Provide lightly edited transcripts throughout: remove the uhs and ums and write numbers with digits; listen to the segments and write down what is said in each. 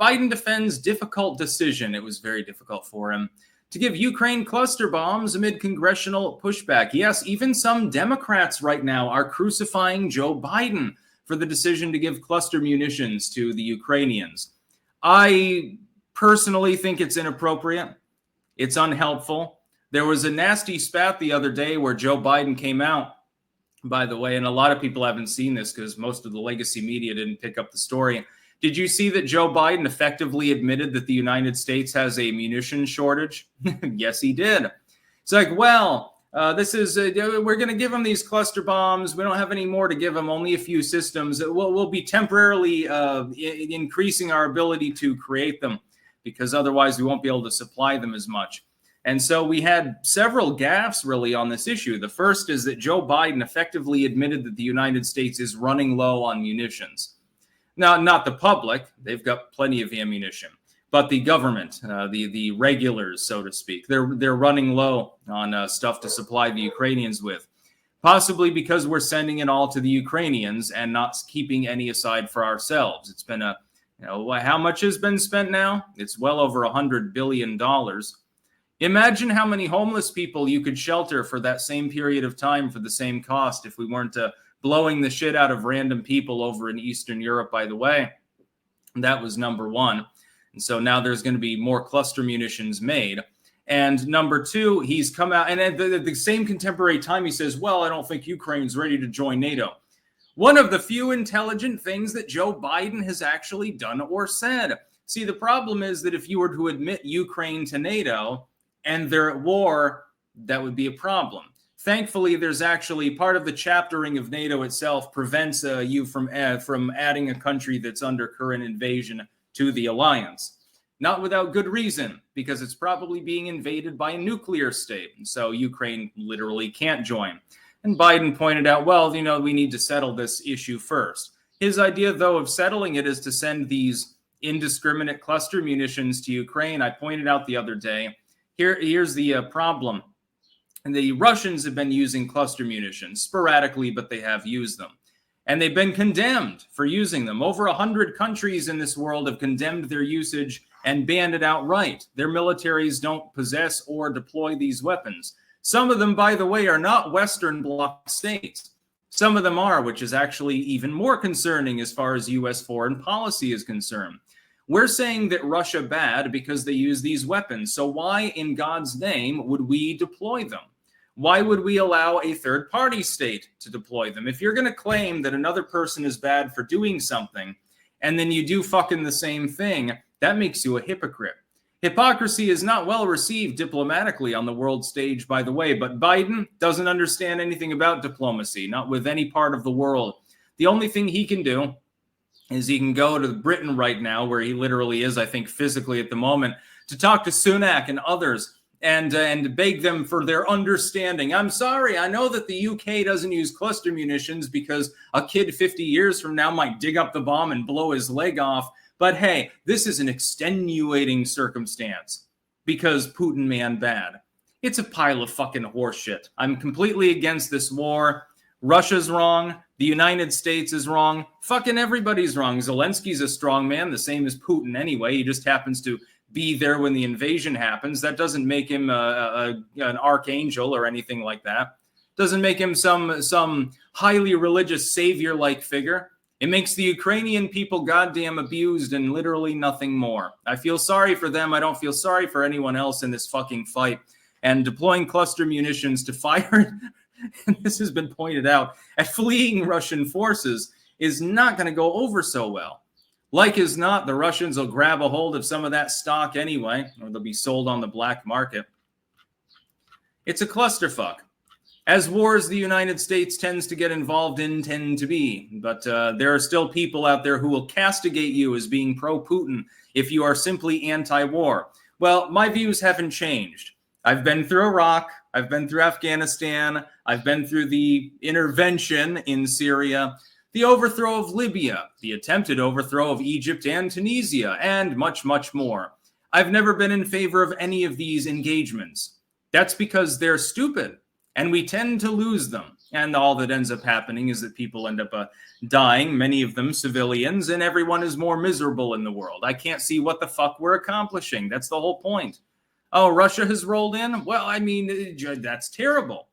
Biden defends difficult decision. It was very difficult for him to give Ukraine cluster bombs amid congressional pushback. Yes, even some Democrats right now are crucifying Joe Biden for the decision to give cluster munitions to the Ukrainians. I personally think it's inappropriate. It's unhelpful. There was a nasty spat the other day where Joe Biden came out, by the way, and a lot of people haven't seen this because most of the legacy media didn't pick up the story. Did you see that Joe Biden effectively admitted that the United States has a munitions shortage? Yes, he did. It's like, well, we're going to give them these cluster bombs. We don't have any more to give them, only a few systems. We'll be temporarily increasing our ability to create them because otherwise we won't be able to supply them as much. And so we had several gaffes really on this issue. The first is that Joe Biden effectively admitted that the United States is running low on munitions. Now, not the public, they've got plenty of ammunition, but the government, the regulars, so to speak, they're running low on stuff to supply the Ukrainians with, possibly because we're sending it all to the Ukrainians and not keeping any aside for ourselves. It's been how much has been spent now? It's well over $100 billion. Imagine how many homeless people you could shelter for that same period of time for the same cost if we weren't blowing the shit out of random people over in Eastern Europe, by the way. That was number one. And so now there's going to be more cluster munitions made. And number two, he's come out, and at the same contemporary time, he says, well, I don't think Ukraine's ready to join NATO. One of the few intelligent things that Joe Biden has actually done or said. See, the problem is that if you were to admit Ukraine to NATO and they're at war, that would be a problem. Thankfully, there's actually part of the chaptering of NATO itself prevents you from adding a country that's under current invasion to the alliance. Not without good reason, because it's probably being invaded by a nuclear state. And so Ukraine literally can't join. And Biden pointed out, well, we need to settle this issue first. His idea, though, of settling it is to send these indiscriminate cluster munitions to Ukraine. I pointed out the other day, here's the problem. And the Russians have been using cluster munitions sporadically, but they have used them. And they've been condemned for using them. Over 100 countries in this world have condemned their usage and banned it outright. Their militaries don't possess or deploy these weapons. Some of them, by the way, are not Western Bloc states. Some of them are, which is actually even more concerning as far as U.S. foreign policy is concerned. We're saying that Russia bad because they use these weapons. So why in God's name would we deploy them? Why would we allow a third-party state to deploy them? If you're going to claim that another person is bad for doing something, and then you do fucking the same thing, that makes you a hypocrite. Hypocrisy is not well received diplomatically on the world stage, by the way, but Biden doesn't understand anything about diplomacy, not with any part of the world. The only thing he can do is he can go to Britain right now, where he literally is, I think, physically at the moment, to talk to Sunak and others and beg them for their understanding. I'm sorry, I know that the UK doesn't use cluster munitions because a kid 50 years from now might dig up the bomb and blow his leg off. But hey, this is an extenuating circumstance because Putin man bad. It's a pile of fucking horseshit. I'm completely against this war. Russia's wrong. The United States is wrong. Fucking everybody's wrong. Zelensky's a strong man, the same as Putin anyway. He just happens to be there when the invasion happens. That doesn't make him an archangel or anything like that. Doesn't make him some highly religious savior-like figure. It makes the Ukrainian people goddamn abused and literally nothing more. I feel sorry for them. I don't feel sorry for anyone else in this fucking fight. And deploying cluster munitions to fire, and this has been pointed out, at fleeing Russian forces is not going to go over so well. Like as not, the Russians will grab a hold of some of that stock anyway, or they'll be sold on the black market. It's a clusterfuck. As wars the United States tends to get involved in tend to be, but there are still people out there who will castigate you as being pro-Putin if you are simply anti-war. Well, my views haven't changed. I've been through Iraq, I've been through Afghanistan, I've been through the intervention in Syria, the overthrow of Libya, the attempted overthrow of Egypt and Tunisia, and much, much more. I've never been in favor of any of these engagements. That's because they're stupid, and we tend to lose them. And all that ends up happening is that people end up dying, many of them civilians, and everyone is more miserable in the world. I can't see what the fuck we're accomplishing. That's the whole point. Oh, Russia has rolled in? Well, I mean, that's terrible.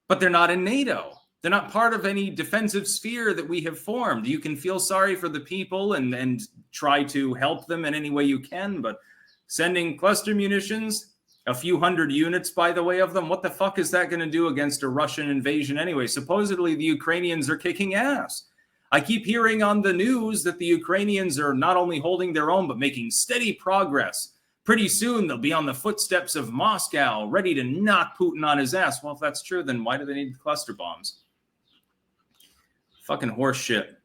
But they're not in NATO. They're not part of any defensive sphere that we have formed. You can feel sorry for the people and try to help them in any way you can, but sending cluster munitions, a few hundred units, by the way, of them, what the fuck is that going to do against a Russian invasion anyway? Supposedly, the Ukrainians are kicking ass. I keep hearing on the news that the Ukrainians are not only holding their own, but making steady progress. Pretty soon, they'll be on the footsteps of Moscow, ready to knock Putin on his ass. Well, if that's true, then why do they need cluster bombs? Fucking horse shit.